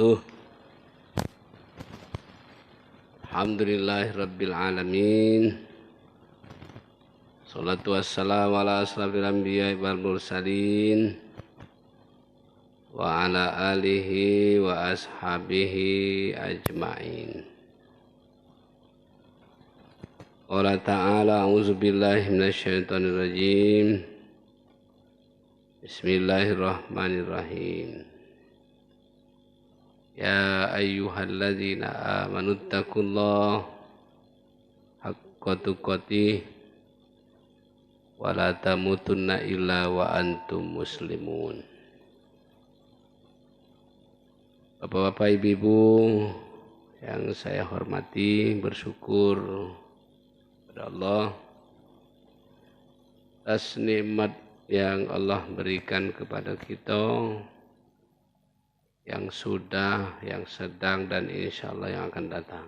wabarakatuh. Alhamdulillahirabbil alamin. Shalatu wassalamu ala asrofil anbiya'i wal mursalin wa ala alihi wa ashabihi ajma'in. Qala ta'ala a'udzubillahi minasyaitonir rajim. Bismillahirrahmanirrahim. Ya ayyuhalladzina amanu taqullaha haqqa tuqatih wa la tamutunna illa wa antum muslimun. Bapak-bapak, ibu-ibu yang saya hormati, bersyukur kepada Allah atas nikmat yang Allah berikan kepada kita, yang sudah, yang sedang, dan insya Allah yang akan datang.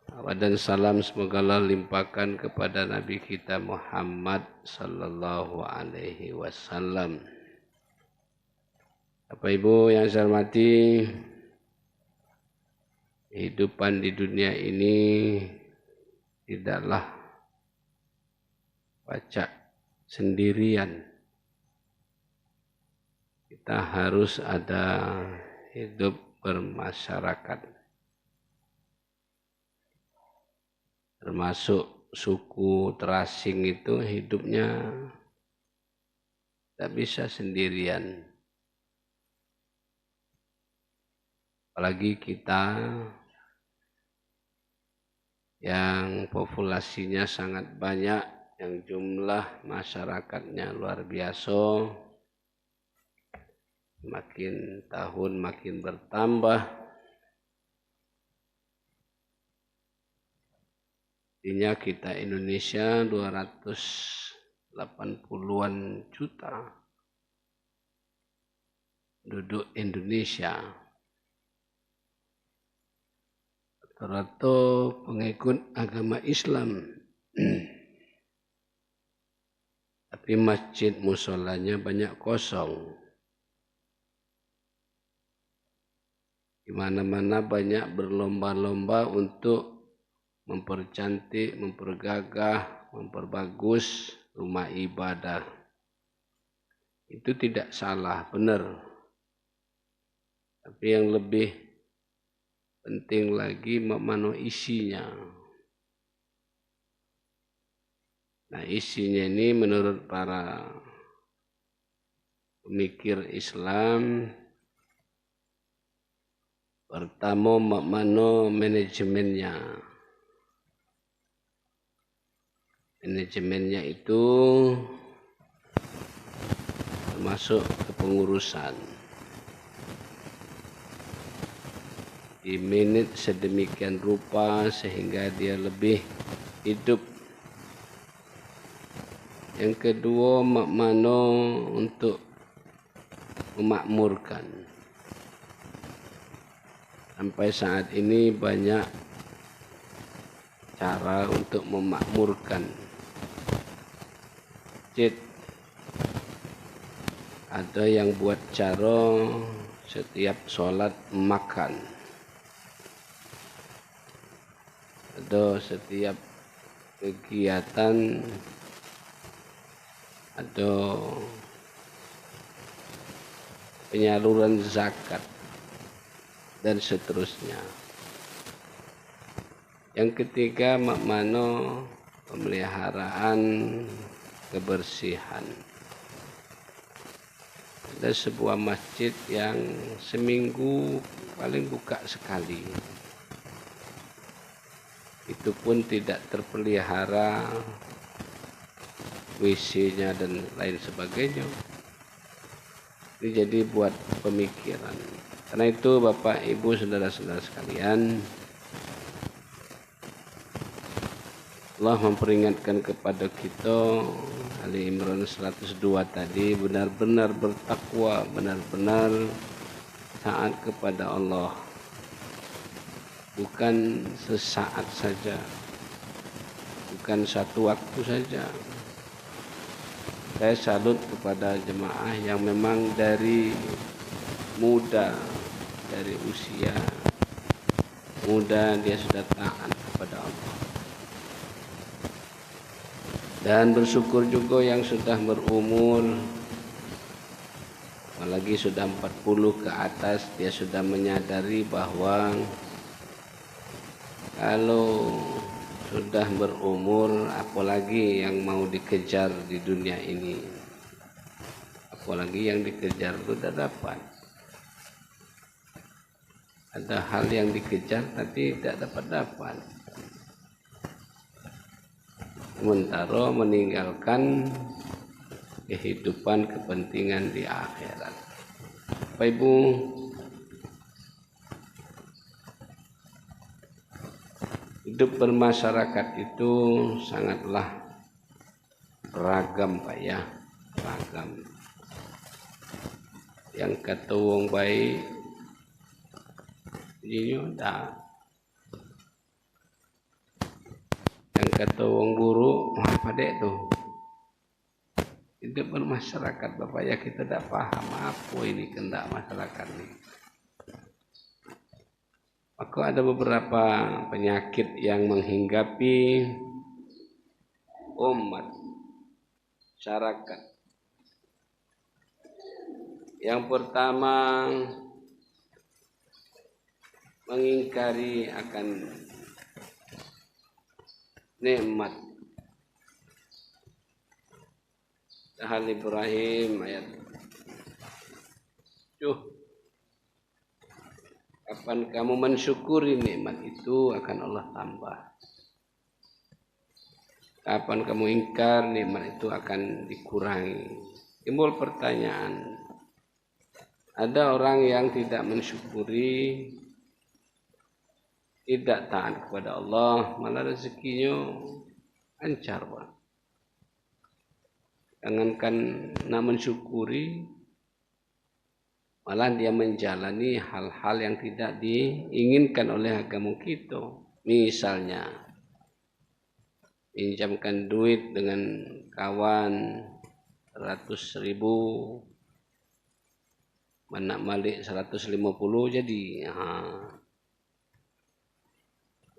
Salawat dan salam semoga Allah limpahkan kepada Nabi kita Muhammad sallallahu alaihi wasallam. Bapak Ibu yang saya hormati, kehidupan di dunia ini tidaklah baca sendirian. Kita harus ada hidup bermasyarakat, termasuk suku terasing itu hidupnya tidak bisa sendirian. Apalagi kita yang populasinya sangat banyak, yang jumlah masyarakatnya luar biasa, makin tahun makin bertambah. Artinya kita Indonesia 280-an juta penduduk Indonesia. Rata-rata pengikut agama Islam. Tapi masjid musholanya banyak kosong. Di mana-mana banyak berlomba-lomba untuk mempercantik, mempergagah, memperbagus rumah ibadah. Itu tidak salah, benar. Tapi yang lebih penting lagi mana isinya. Nah, isinya ini menurut para pemikir Islam, pertama mana manajemennya. Manajemennya itu termasuk kepengurusan. Di menit sedemikian rupa sehingga dia lebih hidup. Yang kedua, mana untuk memakmurkan. Sampai saat ini banyak cara untuk memakmurkan masjid. Ada yang buat cara setiap sholat makan. Ada setiap kegiatan, ada penyaluran zakat, dan seterusnya. Yang ketiga, makmano pemeliharaan kebersihan. Ada sebuah masjid yang seminggu paling buka sekali. Itu pun tidak terpelihara, WC-nya dan lain sebagainya. Ini jadi buat pemikiran. Karena itu Bapak, Ibu, saudara-saudara sekalian, Allah memperingatkan kepada kita, Ali Imran 102 tadi, benar-benar bertakwa, benar-benar taat kepada Allah. Bukan sesaat saja, bukan satu waktu saja, Saya salut kepada jemaah yang memang dari muda, dari usia muda dia sudah taat kepada Allah. Dan bersyukur juga yang sudah berumur, apalagi sudah 40 ke atas, dia sudah menyadari bahwa kalau sudah berumur, apalagi yang mau dikejar di dunia ini, apalagi yang dikejar itu tidak dapat. Ada hal yang dikejar tapi tidak dapat. Sementara meninggalkan kehidupan kepentingan di akhirat. Bapak Ibu, hidup bermasyarakat itu sangatlah beragam Pak ya, beragam. Yang kata wong baik ini dah, yang kata wong buruk apa dek tuh. Hidup bermasyarakat Bapak ya, kita tidak paham apa ini kehendak masyarakat ini. Maka ada beberapa penyakit yang menghinggapi umat masyarakat. Yang pertama, mengingkari akan nikmat. Hal Ibrahim ayat 7. Kapan kamu mensyukuri nikmat itu akan Allah tambah. Kapan kamu ingkar nikmat itu akan dikurangi. Timbul pertanyaan, ada orang yang tidak mensyukuri, tidak taat kepada Allah, malah rezekinya lancar Pak. Jangankan nak mensyukuri, malah dia menjalani hal-hal yang tidak diinginkan oleh agama kita. Misalnya, pinjamkan duit dengan kawan 100.000, mana balik 150 jadi.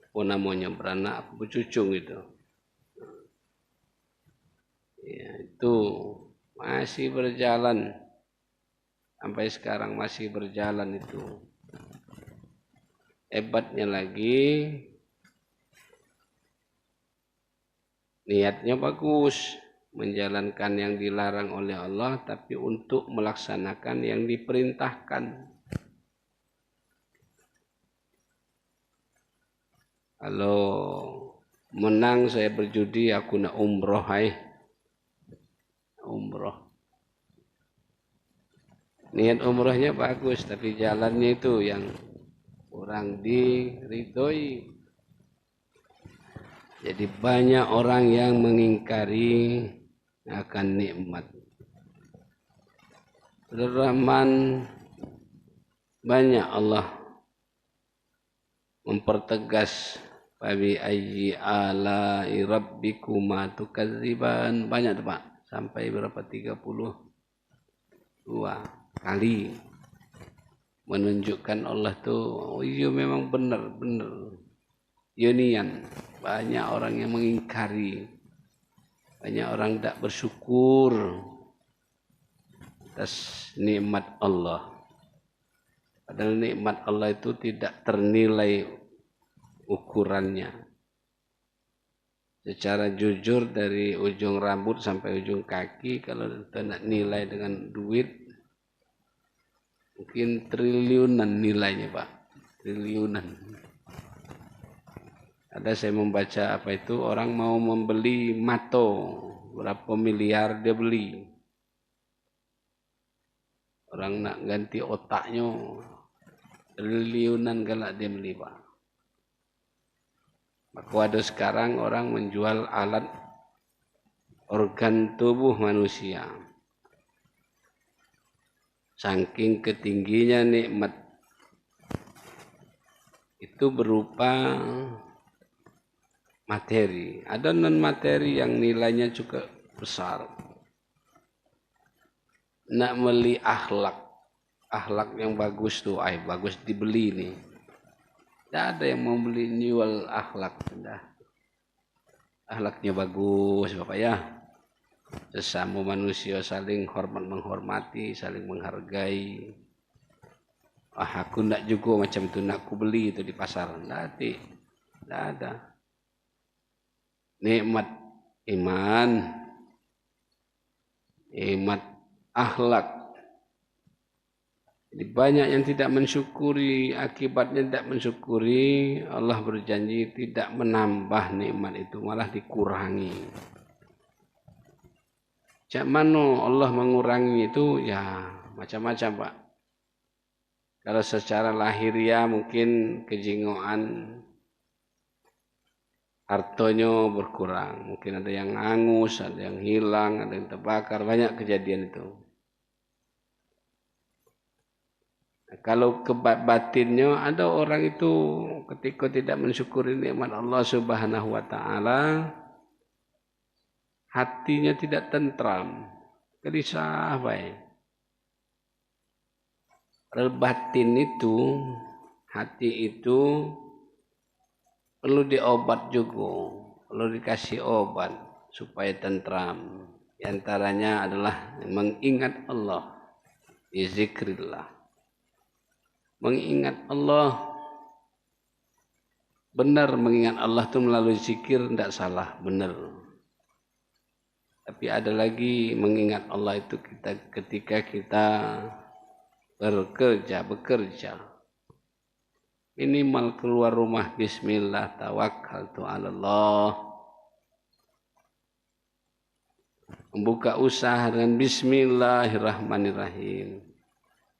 Apa namanya, beranak bercucung itu. Ya, itu masih berjalan. Sampai sekarang masih berjalan itu. Hebatnya lagi, niatnya bagus, menjalankan yang dilarang oleh Allah, tapi untuk melaksanakan yang diperintahkan. Kalau menang saya berjudi, aku nak umroh, umroh. Niat umrohnya bagus, tapi jalannya itu yang kurang diridhoi. Jadi banyak orang yang mengingkari akan nikmat. Rahman, banyak Allah mempertegas Fabi ayyi ala'i rabbikuma tukadziban, banyak Pak, sampai berapa 32 kali menunjukkan Allah tuh, oh iya memang benar. Yunian, banyak orang yang mengingkari, banyak orang tidak bersyukur atas nikmat Allah. Padahal nikmat Allah itu tidak ternilai ukurannya. Secara jujur dari ujung rambut sampai ujung kaki, kalau kita nak nilai dengan duit, mungkin triliunan nilainya Pak, triliunan. Ada saya membaca apa itu, orang mau membeli mato, berapa miliar dia beli. Orang nak ganti otaknya, triliunan galak dia beli Pak. Maka ada sekarang orang menjual alat organ tubuh manusia. Saking ketingginya nikmat itu berupa materi. Ada non materi yang nilainya juga besar. nak beli akhlak yang bagus tuh, bagus dibeli nih. Tidak ada yang mau beli jual akhlak, sudah. Akhlaknya bagus, Bapak ya. Sesama manusia saling hormat menghormati, saling menghargai. Aku nak juga macam itu, nak aku beli itu di pasar. Tidak ada. Nikmat iman, nikmat akhlak. Jadi banyak yang tidak mensyukuri, akibatnya tidak mensyukuri. Allah berjanji tidak menambah nikmat itu, malah dikurangi. Cak mana Allah mengurangi itu? Ya macam-macam, Pak. Kalau secara lahiriah mungkin kejingoan, hartonya berkurang. Mungkin ada yang angus, ada yang hilang, ada yang terbakar. Banyak kejadian itu. Nah, kalau batinnya, ada orang itu ketika tidak mensyukuri nikmat Allah Subhanahu wa Ta'ala, hatinya tidak tentram, gelisah baik. Batin itu, hati itu perlu diobat juga, perlu dikasih obat supaya tentram. Di antaranya adalah mengingat Allah, zikrillah. Mengingat Allah, benar mengingat Allah itu melalui zikir, tidak salah, benar. Tapi ada lagi mengingat Allah itu ketika kita bekerja. Minimal keluar rumah bismillah, tawakkaltu 'ala Allah. Membuka usaha dengan bismillahirrahmanirrahim.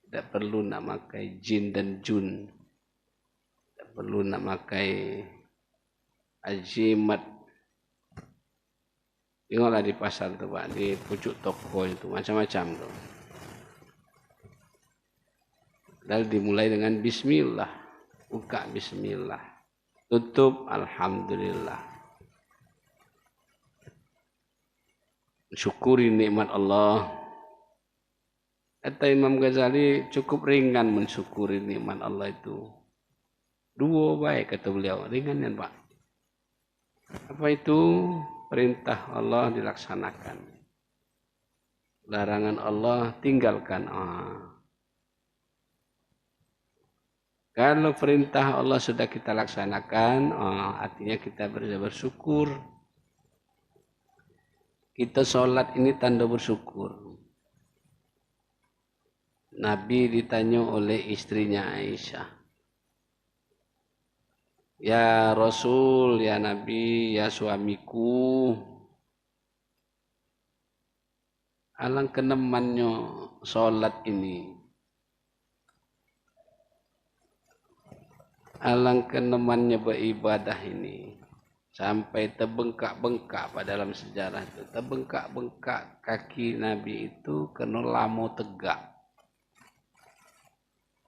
Tidak perlu nak pakai jin dan jun. Tidak perlu nak pakai ajimat. Tengoklah di pasar tu, Pak, di pucuk toko itu macam-macam tu. Lalu dimulai dengan bismillah, buka bismillah, tutup alhamdulillah. Syukuri nikmat Allah. Kata Imam Ghazali, cukup ringan mensyukuri nikmat Allah itu. Dua baik, kata beliau, ringan kan, Pak. Apa itu? Perintah Allah dilaksanakan, larangan Allah tinggalkan. Kalau perintah Allah sudah kita laksanakan, artinya kita bersyukur. Kita sholat ini tanda bersyukur. Nabi ditanya oleh istrinya Aisyah, ya Rasul, ya Nabi, ya suamiku, alangkah nemannya sholat ini. Alangkah nemannya beribadah ini. Sampai terbengkak-bengkak pada dalam sejarah itu. Terbengkak-bengkak kaki Nabi itu kena lamu tegak.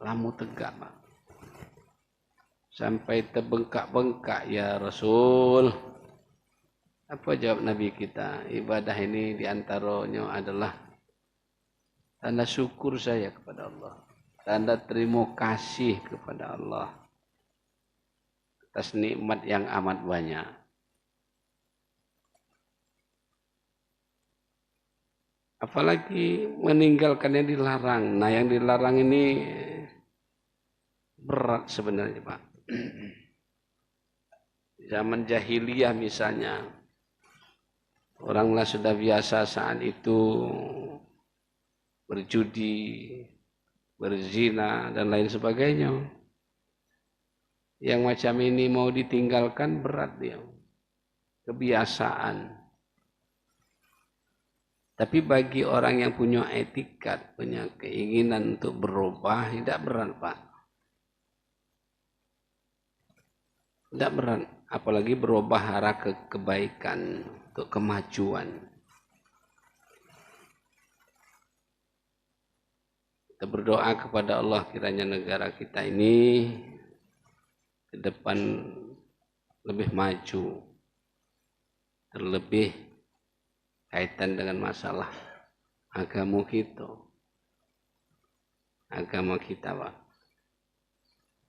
Lamu tegak, Pak. Sampai terbengkak-bengkak, ya Rasul. Apa jawab Nabi kita? Ibadah ini diantaranya adalah tanda syukur saya kepada Allah. Tanda terima kasih kepada Allah atas nikmat yang amat banyak. Apalagi meninggalkannya dilarang. Nah, yang dilarang ini berat sebenarnya, Pak. Zaman jahiliyah misalnya, oranglah sudah biasa saat itu berjudi, berzina, dan lain sebagainya. Yang macam ini mau ditinggalkan berat dia. Kebiasaan. Tapi bagi orang yang punya etikat, punya keinginan untuk berubah, tidak berat, Pak. Tidak berat. Apalagi berubah arah ke kebaikan, untuk kemajuan. Kita berdoa kepada Allah kiranya negara kita ini ke depan lebih maju, terlebih kaitan dengan masalah agama kita. agama kita, Pak.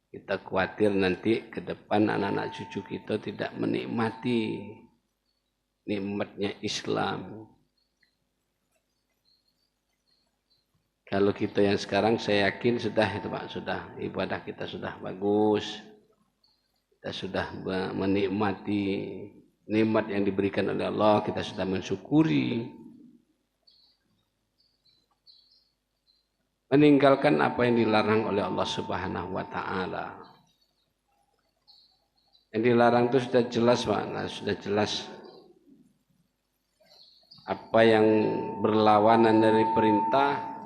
Kita khawatir nanti ke depan anak-anak cucu kita tidak menikmati nikmatnya Islam. Kalau kita yang sekarang saya yakin sudah itu Pak, sudah ibadah kita sudah bagus. Kita sudah menikmati nikmat yang diberikan oleh Allah, kita sudah mensyukuri. Meninggalkan apa yang dilarang oleh Allah Subhanahu wa taala. Yang dilarang itu sudah jelas Pak, nah, sudah jelas apa yang berlawanan dari perintah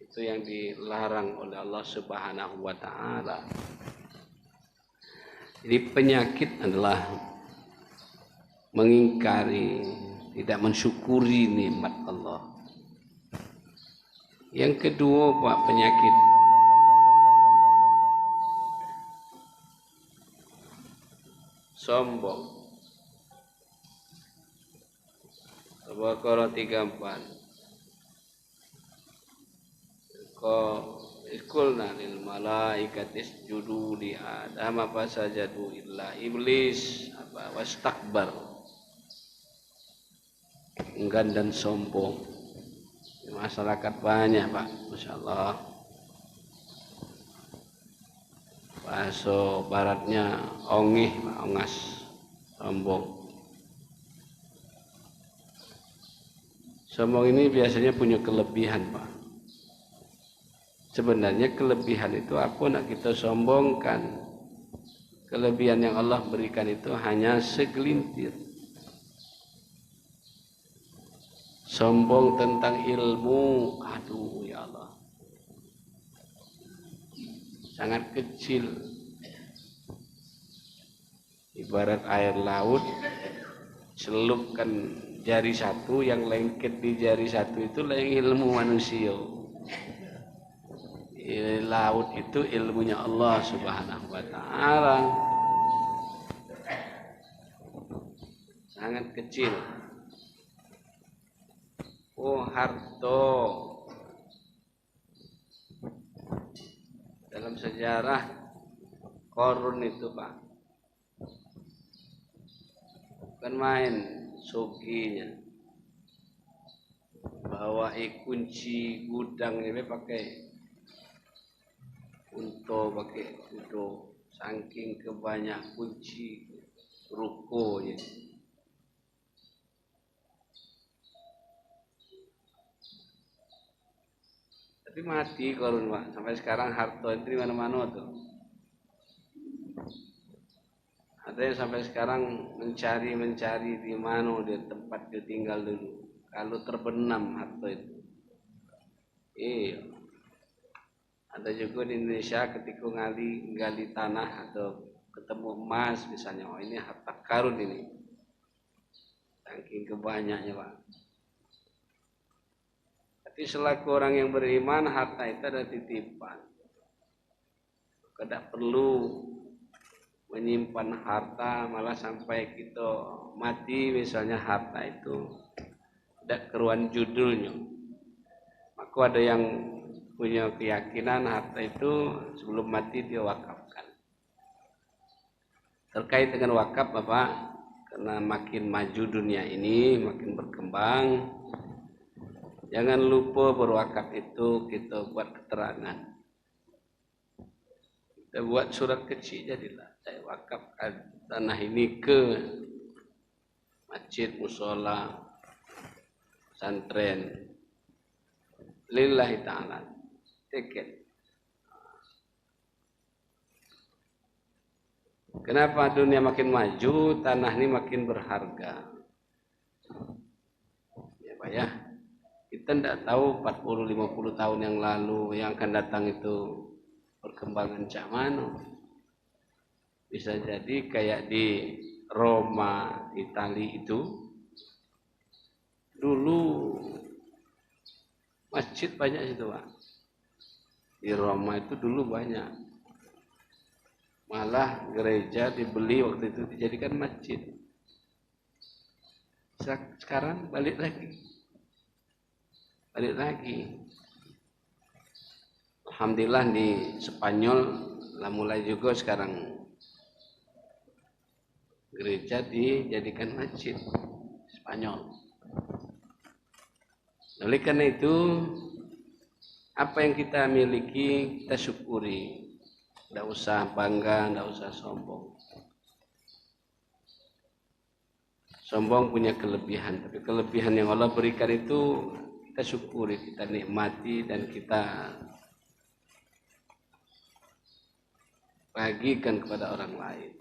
itu yang dilarang oleh Allah Subhanahu wa taala. Jadi penyakit adalah mengingkari, tidak mensyukuri nikmat Allah. Yang kedua Pak, penyakit sombong. Al-Baqarah 34. Qulna lil malaikati isjudu li Adam fasajadu illa iblis wastakbar. Enggan dan sombong. Di masyarakat banyak Pak, Masya Allah. Bahasa baratnya ongih, Pak, ongas, sombong. Sombong ini biasanya punya kelebihan Pak. Sebenarnya kelebihan itu apa nak kita sombongkan? Kelebihan yang Allah berikan itu hanya segelintir. Sombong tentang ilmu, aduh ya Allah, sangat kecil. Ibarat air laut, celupkan jari satu, yang lengket di jari satu itu ilmu manusia. Laut itu ilmunya Allah Subhanahu wa taala. Sangat kecil. Oh, harto. Dalam sejarah Qarun itu Pak, bukan main suginya. Bawa kunci gudang ini pakai kudo, saking kebanyak kunci rukonya. Tapi mati Qarun Pak, sampai sekarang harta itu di mana-mana tuh. Ada yang sampai sekarang mencari di mana dia tempat dia tinggal dulu. Kalau terbenam harta itu. Iya. Ada juga di Indonesia ketika gali tanah atau ketemu emas misalnya, oh ini harta karun ini. Saking kebanyaknya Pak. Tapi selaku orang yang beriman, harta itu adalah titipan. Tidak perlu menyimpan harta, malah sampai kita mati misalnya harta itu tidak keruan judulnya. Maka ada yang punya keyakinan harta itu sebelum mati dia wakafkan. Terkait dengan wakaf Bapak, karena makin maju dunia ini, makin berkembang, jangan lupa berwakaf itu kita buat keterangan. Kita buat surat kecil jadilah. Saya wakafkan tanah ini ke masjid, musola, pesantren, lillahi ta'ala. Tiket. Kenapa dunia makin maju, tanah ini makin berharga? Ya Pak ya. Kita tidak tahu 40-50 tahun yang lalu yang akan datang itu perkembangan cak mana. Bisa jadi kayak di Roma, Italia itu dulu masjid banyak situ Pak. Di Roma itu dulu banyak. Malah gereja dibeli waktu itu dijadikan masjid. Sekarang balik lagi. Alhamdulillah di Spanyol lah mulai juga sekarang gereja dijadikan masjid Spanyol. Oleh karena itu, apa yang kita miliki kita syukuri. Tidak usah bangga, tidak usah sombong. Sombong punya kelebihan, tapi kelebihan yang Allah berikan itu kita syukuri, kita nikmati, dan kita bagikan kepada orang lain.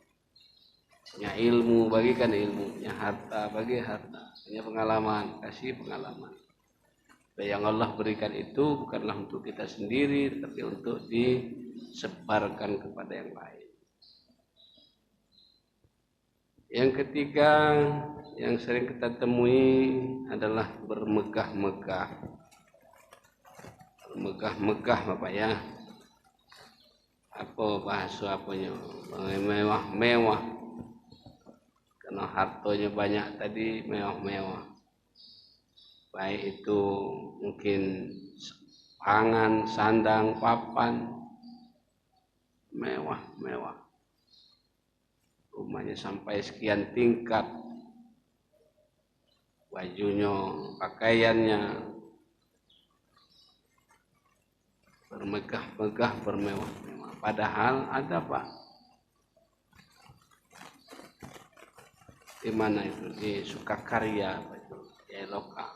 Punya ilmu, bagikan ilmu. Punya harta, bagi harta. Punya pengalaman, kasih pengalaman. Yang Allah berikan itu bukanlah untuk kita sendiri, tapi untuk disebarkan kepada yang lain. Yang ketiga yang sering kita temui adalah bermegah-megah. Bermegah-megah Bapak ya. Apa bahasa apanya? Mewah-mewah. Karena hartanya banyak tadi mewah-mewah. Baik itu mungkin pangan, sandang, papan, mewah-mewah. Rumahnya sampai sekian tingkat, bajunya, pakaiannya bermegah-megah, bermewah-mewah. Padahal ada Pak, di mana itu di Sukakarya, ya lokal.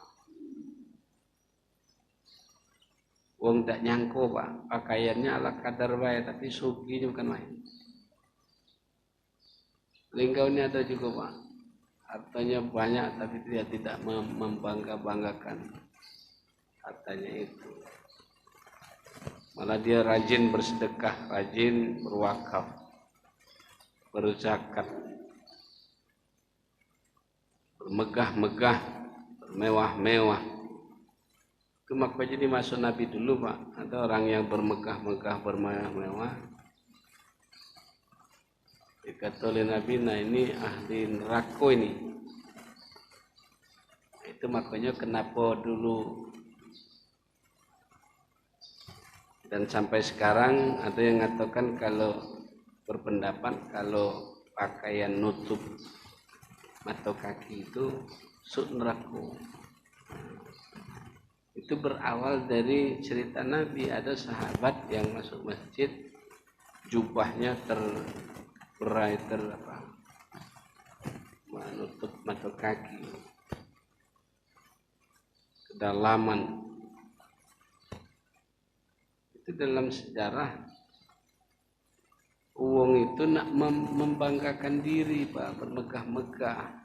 Wong tak nyangko Pak, pakaiannya ala kadar baik, tapi suginya bukan main. Linggaunya ada juga Pak, hartanya banyak tapi dia tidak membangga-banggakan hartanya itu. Malah dia rajin bersedekah, rajin berwakaf, berzakat, bermegah-megah, bermewah-mewah. Itu makanya jadi masuk Nabi dulu Pak, ada orang yang bermegah-megah, bermewah-mewah. Dikata oleh Nabi, nah ini ahli neraka ini. Itu makanya kenapa dulu dan sampai sekarang ada yang mengatakan kalau berpendapat kalau pakaian nutup mata kaki itu masuk neraka. Itu berawal dari cerita Nabi, ada sahabat yang masuk masjid jubahnya berai menutup mata kaki, kedalaman. Itu dalam sejarah uang itu nak membanggakan diri Pak, bermegah-megah.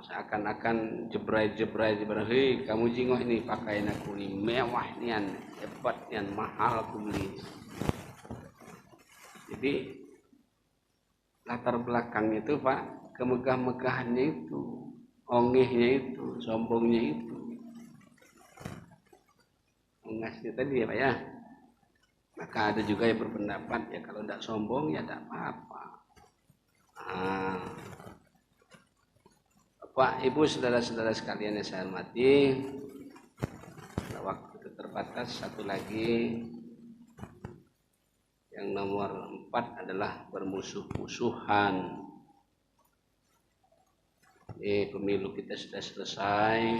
Seakan-akan jebrai, hei kamu jingok ini pakaian aku ini mewah nian, hebat nian, mahal aku beli. Jadi latar belakangnya itu Pak, kemegah-megahannya itu, ongehnya itu, sombongnya itu. Mengasih tadi ya Pak ya. Maka ada juga yang berpendapat ya kalau tidak sombong ya tidak apa-apa. Bapak, Ibu, saudara-saudara sekalian yang saya hormati, waktu terbatas, satu lagi. Yang nomor 4 adalah bermusuh-musuhan. Pemilu kita sudah selesai,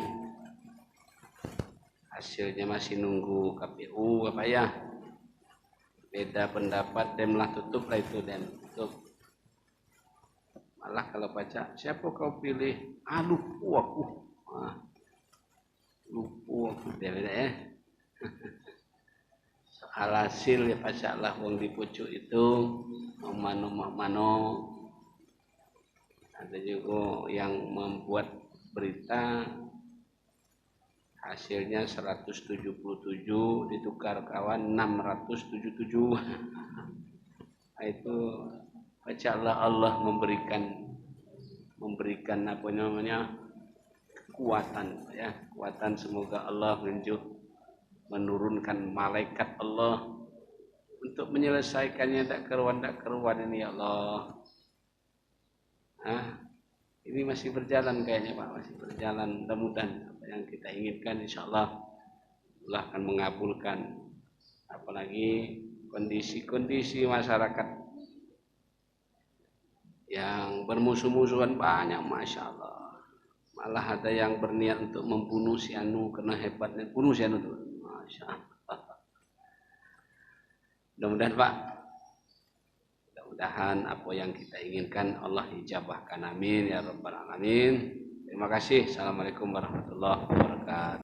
hasilnya masih nunggu KPU Bapak ya. Beda pendapat, demlah tutup lah itu, dan tutup. Malah kalau baca, siapa kau pilih? Lupa aku. Lupa aku, beda ya. Soal hasil ya pasalah wong di pucuk itu mano. Ada juga yang membuat berita hasilnya 177 ditukar kawan 677. Nah, itu pasalah Allah memberikan apa namanya kekuatan ya, kekuatan. Semoga Allah menurunkan malaikat Allah untuk menyelesaikannya. Tak keruan ini ya Allah. Ini masih berjalan kayaknya Pak, masih berjalan. Mudah-mudahan apa yang kita inginkan insya Allah Allah akan mengabulkan. Apalagi kondisi-kondisi masyarakat yang bermusuh-musuhan banyak, Masya Allah. Malah ada yang berniat untuk membunuh si Anu karena hebatnya bunuh si Anu tuh. Masya Allah. Mudah-mudahan Pak, mudah-mudahan apa yang kita inginkan Allah ijabahkan, amin ya rabbal alamin. Terima kasih. Assalamualaikum warahmatullahi wabarakatuh.